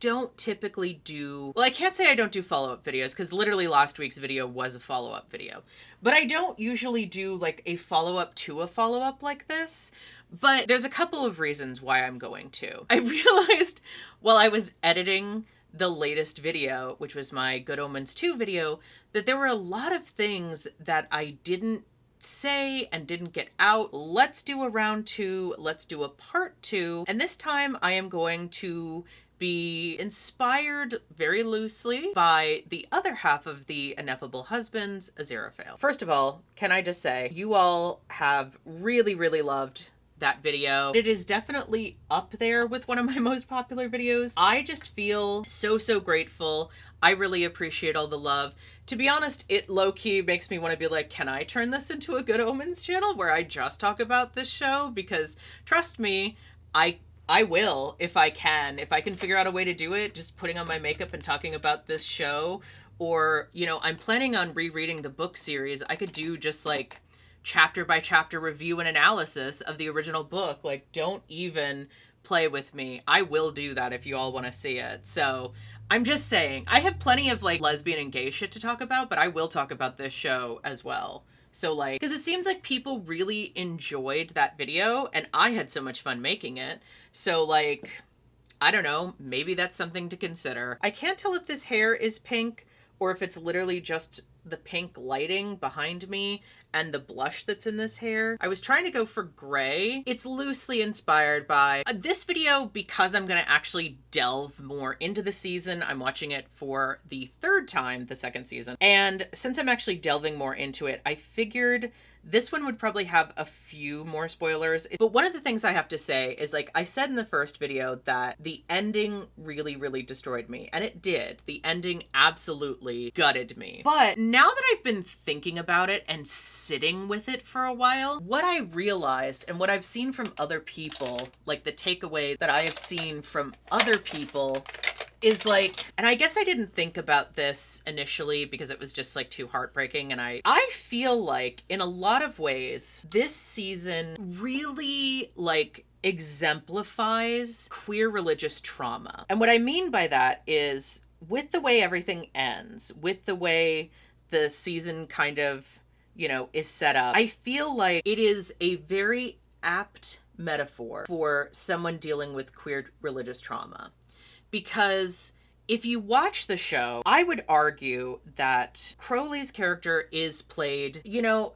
don't typically do, well, I can't say I don't do follow-up videos because literally last week's video was a follow-up video, but I don't usually do like a follow-up to a follow-up like this. But there's a couple of reasons why I'm going to. I realized while I was editing the latest video, which was my Good Omens 2 video, that there were a lot of things that I didn't say and didn't get out. Let's do a round 2. Let's do a part 2. And this time I am going to be inspired very loosely by the other half of the Ineffable Husbands, Aziraphale. First of all, can I just say, you all have really, really loved that video. It is definitely up there with one of my most popular videos. I just feel so, so grateful. I really appreciate all the love. To be honest, it low-key makes me want to be like, can I turn this into a Good Omens channel where I just talk about this show? Because trust me, I will if I can. If I can figure out a way to do it, just putting on my makeup and talking about this show. Or, you know, I'm planning on rereading the book series. I could do just like chapter by chapter review and analysis of the original book. Like, don't even play with me. I will do that if you all want to see it. So I'm just saying, I have plenty of like lesbian and gay shit to talk about, but I will talk about this show as well. So like, because it seems like people really enjoyed that video and I had so much fun making it. So like, I don't know, maybe that's something to consider. I can't tell if this hair is pink or if it's literally just the pink lighting behind me and the blush that's in this hair. I was trying to go for gray. It's loosely inspired by this video because I'm going to actually delve more into the season. I'm watching it for the third time, the second season. And since I'm actually delving more into it, I figured this one would probably have a few more spoilers. But one of the things I have to say is, like I said in the first video, that the ending really, really destroyed me. And it did. The ending absolutely gutted me. But now that I've been thinking about it and sitting with it for a while, what I realized and what I've seen from other people, like the takeaway that I have seen from other people, is like, and I guess I didn't think about this initially because it was just like too heartbreaking, and I feel like in a lot of ways this season really like exemplifies queer religious trauma. And what I mean by that is, with the way everything ends, with the way the season kind of, you know, is set up, I feel like it is a very apt metaphor for someone dealing with queer religious trauma. Because if you watch the show, I would argue that Crowley's character is played, you know,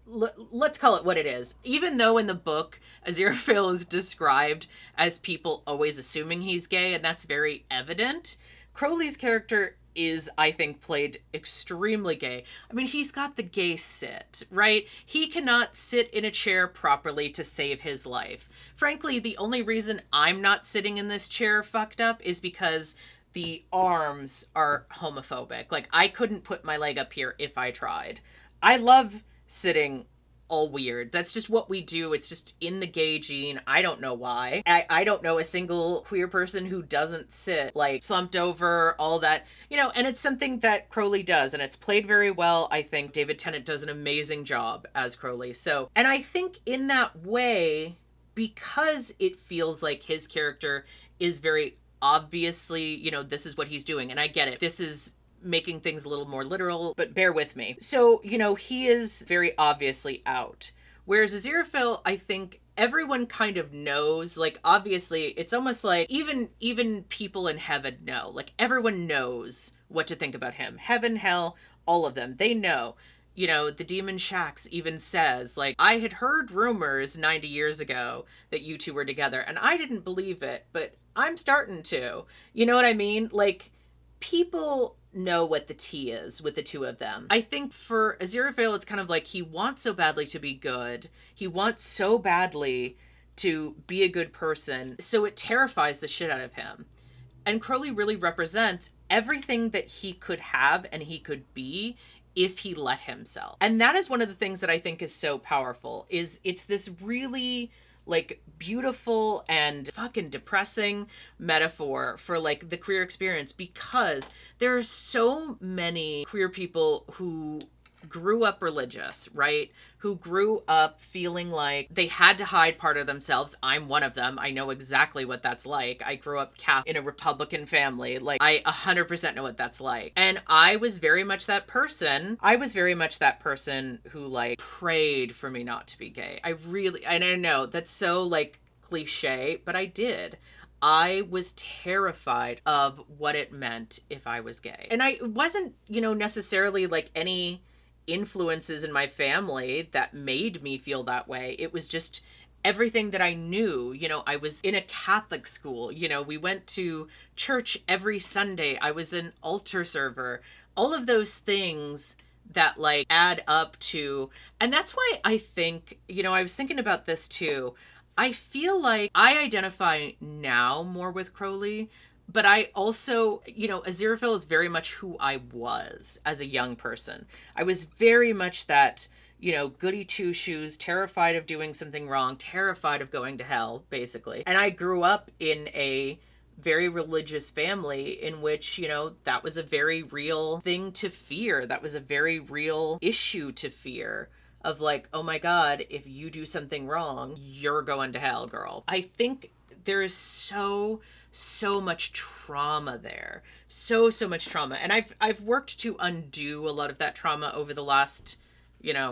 let's call it what it is. Even though in the book, Aziraphale is described as people always assuming he's gay, and that's very evident, Crowley's character is, I think, played extremely gay. I mean, he's got the gay sit, right? He cannot sit in a chair properly to save his life. Frankly, the only reason I'm not sitting in this chair fucked up is because the arms are homophobic. Like, I couldn't put my leg up here if I tried. I love sitting all weird. That's just what we do. It's just in the gay gene. I don't know why. I don't know a single queer person who doesn't sit like slumped over, all that, you know, and it's something that Crowley does, and it's played very well. I think David Tennant does an amazing job as Crowley. So, and I think in that way, because it feels like his character is very obviously, you know, this is what he's doing. And I get it. This is making things a little more literal, but bear with me. So, you know, he is very obviously out. Whereas Aziraphale, I think everyone kind of knows, like, obviously, it's almost like even people in heaven know. Like, everyone knows what to think about him. Heaven, hell, all of them. They know. You know, the demon Shax even says, like, I had heard rumors 90 years ago that you two were together, and I didn't believe it, but I'm starting to. You know what I mean? Like, people know what the tea is with the two of them. I think for Aziraphale, it's kind of like he wants so badly to be good. He wants so badly to be a good person. So it terrifies the shit out of him. And Crowley really represents everything that he could have and he could be if he let himself. And that is one of the things that I think is so powerful, is it's this really like beautiful and fucking depressing metaphor for like the queer experience, because there are so many queer people who grew up religious, right? Who grew up feeling like they had to hide part of themselves. I'm one of them. I know exactly what that's like. I grew up Catholic in a Republican family. Like, I 100% know what that's like. And I was very much that person. I was very much that person who, like, prayed for me not to be gay. And I know that's so, like, cliche, but I did. I was terrified of what it meant if I was gay. And I wasn't, necessarily like any influences in my family that made me feel that way. It was just everything that I knew. I was in a Catholic school. We went to church every Sunday. I was an altar server. All of those things that like add up to, and that's why I think, I was thinking about this too. I feel like I identify now more with Crowley, but I also, Aziraphale is very much who I was as a young person. I was very much that, goody two-shoes, terrified of doing something wrong, terrified of going to hell, basically. And I grew up in a very religious family in which, that was a very real thing to fear. That was a very real issue to fear. Of like, oh my God, if you do something wrong, you're going to hell, girl. I think there is so much trauma there. So much trauma. And I've worked to undo a lot of that trauma over the last,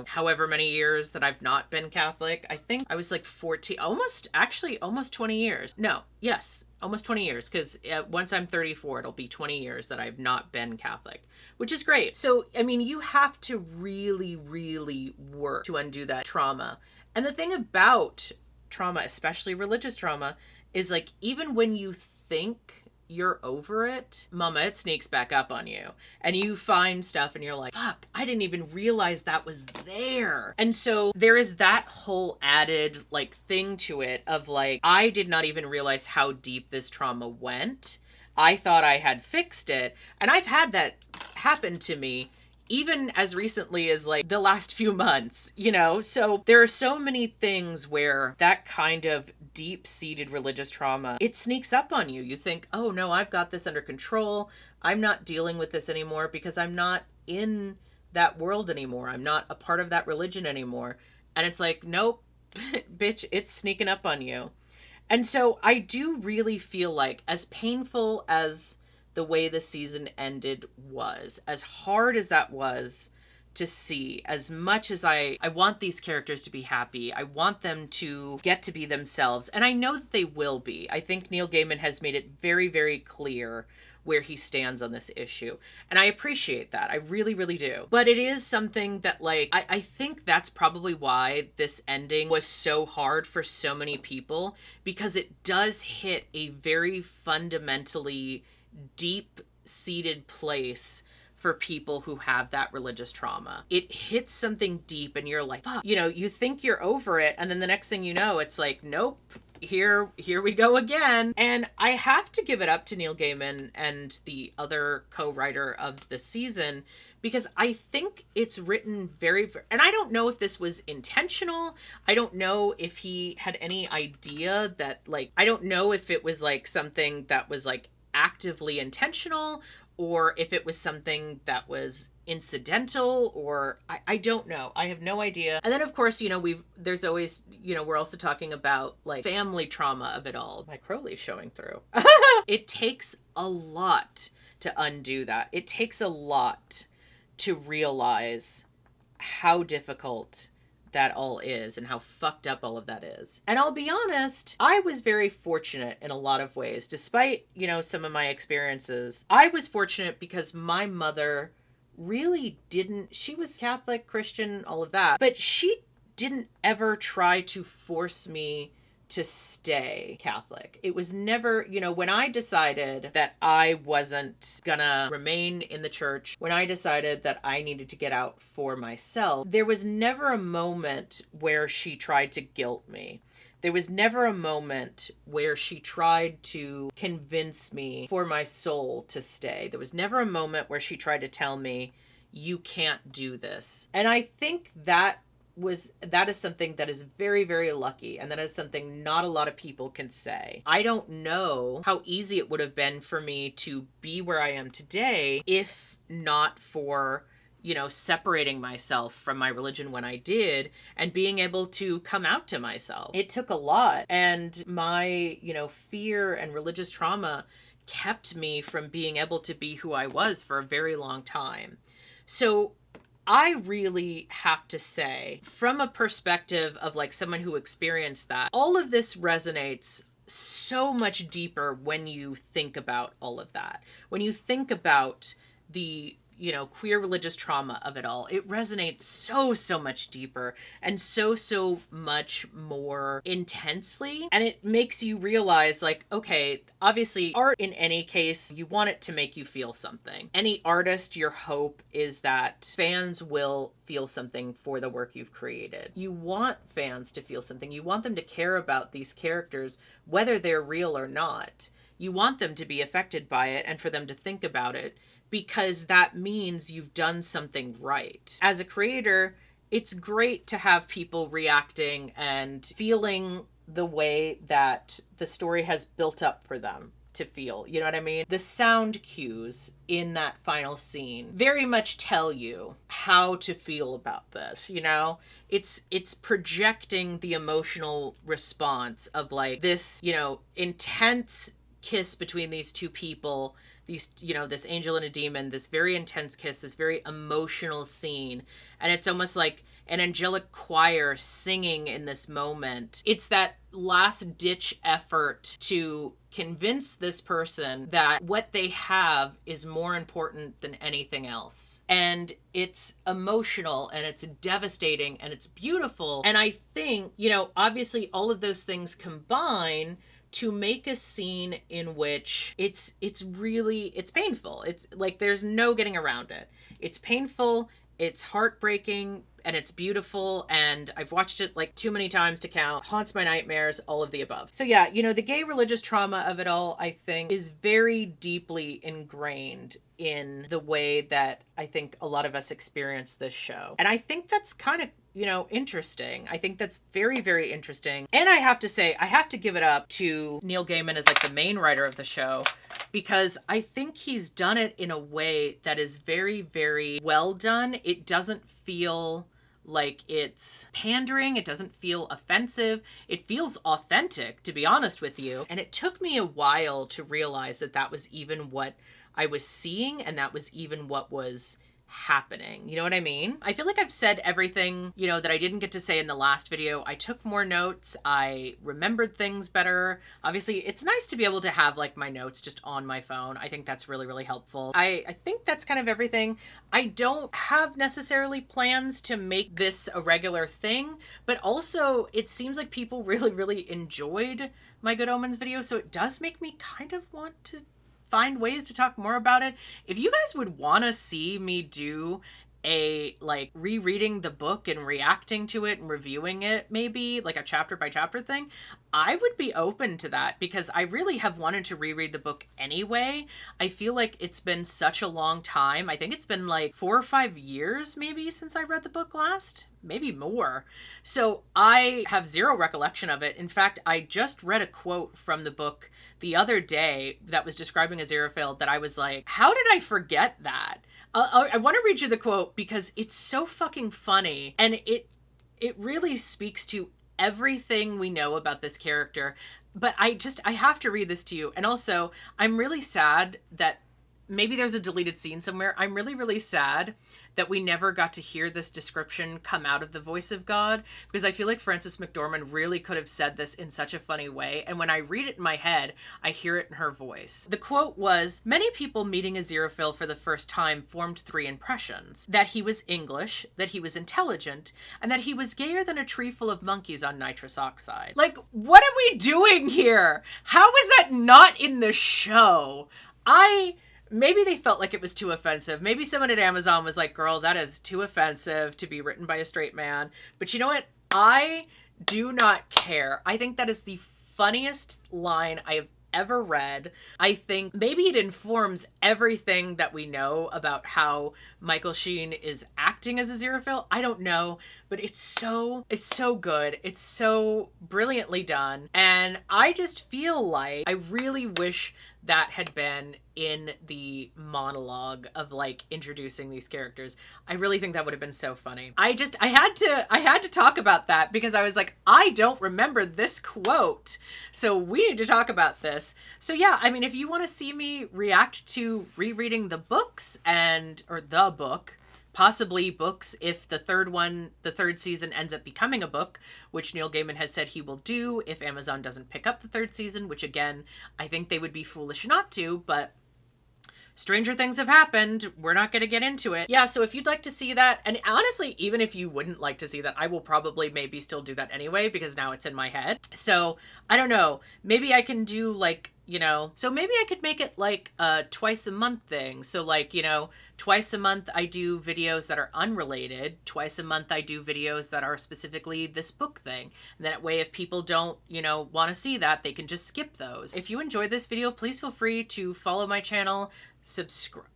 however many years that I've not been Catholic. I think I was like 14, almost 20 years. No, yes, almost 20 years. Because once I'm 34, it'll be 20 years that I've not been Catholic, which is great. So, I mean, you have to really, really work to undo that trauma. And the thing about trauma, especially religious trauma, is like, even when you think you're over it, mama, it sneaks back up on you. And you find stuff and you're like, fuck, I didn't even realize that was there. And so there is that whole added like thing to it of like, I did not even realize how deep this trauma went. I thought I had fixed it. And I've had that happen to me even as recently as like the last few months, So there are so many things where that kind of deep-seated religious trauma, it sneaks up on you. You think, oh no, I've got this under control. I'm not dealing with this anymore because I'm not in that world anymore. I'm not a part of that religion anymore. And it's like, nope, bitch, it's sneaking up on you. And so I do really feel like, as painful as the way the season ended was, as hard as that was to see, as much as I want these characters to be happy, I want them to get to be themselves, and I know that they will be. I think Neil Gaiman has made it very, very clear where he stands on this issue. And I appreciate that. I really, really do. But it is something that, like, I think that's probably why this ending was so hard for so many people, because it does hit a very fundamentally deep-seated place for people who have that religious trauma. It hits something deep and you're like, fuck, you think you're over it. And then the next thing you know, it's like, nope, here we go again. And I have to give it up to Neil Gaiman and the other co-writer of the season, because I think it's written very, and I don't know if this was intentional. I don't know if he had any idea that, like, I don't know if it was like something that was like actively intentional, or if it was something that was incidental, or I don't know. I have no idea. And then of course, there's always, we're also talking about like family trauma of it all. My Crowley's showing through. It takes a lot to undo that. It takes a lot to realize how difficult that all is and how fucked up all of that is. And I'll be honest, I was very fortunate in a lot of ways. Despite, some of my experiences, I was fortunate because my mother really she was Catholic, Christian, all of that, but she didn't ever try to force me to stay Catholic. It was never, when I decided that I wasn't gonna remain in the church, when I decided that I needed to get out for myself, there was never a moment where she tried to guilt me. There was never a moment where she tried to convince me for my soul to stay. There was never a moment where she tried to tell me, you can't do this. And I think that is something that is very, very lucky, and that is something not a lot of people can say. I don't know how easy it would have been for me to be where I am today if not for, separating myself from my religion when I did and being able to come out to myself. It took a lot. And my, fear and religious trauma kept me from being able to be who I was for a very long time. So I really have to say, from a perspective of like someone who experienced that, all of this resonates so much deeper when you think about all of that. When you think about the queer religious trauma of it all, it resonates so much deeper and so much more intensely. And it makes you realize like, okay, obviously art in any case, you want it to make you feel something. Any artist, your hope is that fans will feel something for the work you've created. You want fans to feel something. You want them to care about these characters, whether they're real or not. You want them to be affected by it and for them to think about it, because that means you've done something right. As a creator, it's great to have people reacting and feeling the way that the story has built up for them to feel. You know what I mean? The sound cues in that final scene very much tell you how to feel about this, It's projecting the emotional response of like this, intense kiss between these two people, this angel and a demon, this very intense kiss, this very emotional scene. And it's almost like an angelic choir singing in this moment. It's that last ditch effort to convince this person that what they have is more important than anything else. And it's emotional and it's devastating and it's beautiful. And I think, obviously all of those things combine to make a scene in which it's painful. It's like there's no getting around it. It's painful, it's heartbreaking, and it's beautiful, and I've watched it like too many times to count. Haunts my nightmares, all of the above. So yeah, the gay religious trauma of it all, I think, is very deeply ingrained in the way that I think a lot of us experience this show. And I think that's kind of interesting. I think that's very, very interesting. And I have to say, I have to give it up to Neil Gaiman as like the main writer of the show, because I think he's done it in a way that is very, very well done. It doesn't feel like it's pandering. It doesn't feel offensive. It feels authentic, to be honest with you. And it took me a while to realize that that was even what I was seeing and that was even what was happening. You know what I mean? I feel like I've said everything, that I didn't get to say in the last video. I took more notes. I remembered things better. Obviously, it's nice to be able to have like my notes just on my phone. I think that's really, really helpful. I think that's kind of everything. I don't have necessarily plans to make this a regular thing, but also it seems like people really, really enjoyed my Good Omens video. So it does make me kind of want to find ways to talk more about it. If you guys would want to see me do a like rereading the book and reacting to it and reviewing it, maybe like a chapter by chapter thing, I would be open to that, because I really have wanted to reread the book anyway. I feel like it's been such a long time. I think it's been like 4 or 5 years maybe since I read the book last, maybe more. So I have zero recollection of it. In fact, I just read a quote from the book the other day that was describing Aziraphale that I was like, how did I forget that? I want to read you the quote because it's so fucking funny, and it really speaks to everything we know about this character. But I have to read this to you. And also, I'm really sad that maybe there's a deleted scene somewhere. I'm really, really sad that we never got to hear this description come out of the voice of God, because I feel like Frances McDormand really could have said this in such a funny way. And when I read it in my head, I hear it in her voice. The quote was, "Many people meeting Aziraphale for the first time formed 3 impressions: that he was English, that he was intelligent, and that he was gayer than a tree full of monkeys on nitrous oxide." Like, what are we doing here? How is that not in the show? Maybe they felt like it was too offensive. Maybe someone at Amazon was like, girl, that is too offensive to be written by a straight man. But you know what? I do not care. I think that is the funniest line I have ever read. I think maybe it informs everything that we know about how Michael Sheen is acting as Aziraphale. I don't know, but it's so good. It's so brilliantly done. And I just feel like I really wish that had been in the monologue of like introducing these characters. I really think that would have been so funny. I had to talk about that because I was like, I don't remember this quote. So we need to talk about this. So yeah, I mean, if you want to see me react to rereading the books or the book, possibly books if the third season ends up becoming a book, which Neil Gaiman has said he will do if Amazon doesn't pick up the third season, which again, I think they would be foolish not to, but stranger things have happened. We're not going to get into it. Yeah, so if you'd like to see that, and honestly, even if you wouldn't like to see that, I will probably maybe still do that anyway, because now it's in my head. So I don't know, maybe I can do like, so maybe I could make it like a twice a month thing. So like, twice a month I do videos that are unrelated. Twice a month I do videos that are specifically this book thing. And that way, if people don't, want to see that, they can just skip those. If you enjoyed this video, please feel free to follow my channel, subscribe.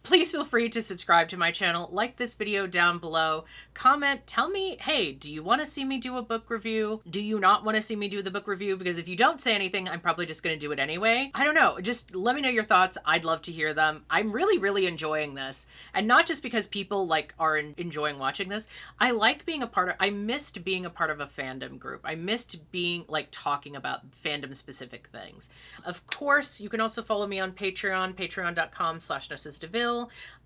Please feel free to subscribe to my channel, like this video down below, comment, tell me, hey, do you want to see me do a book review? Do you not want to see me do the book review? Because if you don't say anything, I'm probably just going to do it anyway. I don't know. Just let me know your thoughts. I'd love to hear them. I'm really, really enjoying this. And not just because people like are enjoying watching this. I like being I missed being a part of a fandom group. I missed being like talking about fandom specific things. Of course, you can also follow me on Patreon, patreon.com/NarcissDeville.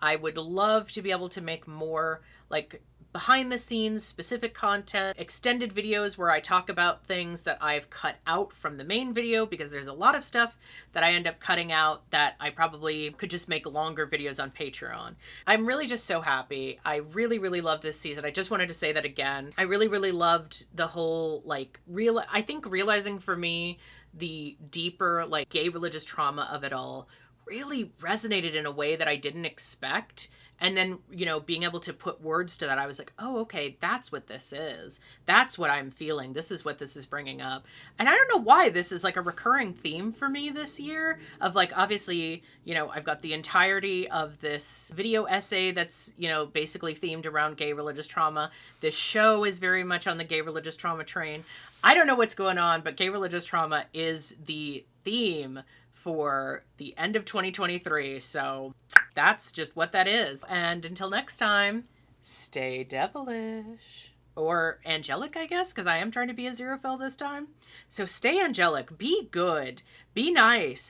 I would love to be able to make more like behind the scenes specific content, extended videos where I talk about things that I've cut out from the main video, because there's a lot of stuff that I end up cutting out that I probably could just make longer videos on Patreon. I'm really just so happy. I really, really love this season. I just wanted to say that again. I really, really loved the whole like I think realizing for me the deeper like gay religious trauma of it all really resonated in a way that I didn't expect. And then, being able to put words to that, I was like, oh, okay, that's what this is. That's what I'm feeling. This is what this is bringing up. And I don't know why this is like a recurring theme for me this year of like, obviously, I've got the entirety of this video essay that's, basically themed around gay religious trauma. This show is very much on the gay religious trauma train. I don't know what's going on, but gay religious trauma is the theme for the end of 2023. So that's just what that is. And until next time, stay devilish. Or angelic, I guess, because I am trying to be a Zerophil this time. So stay angelic, be good, be nice.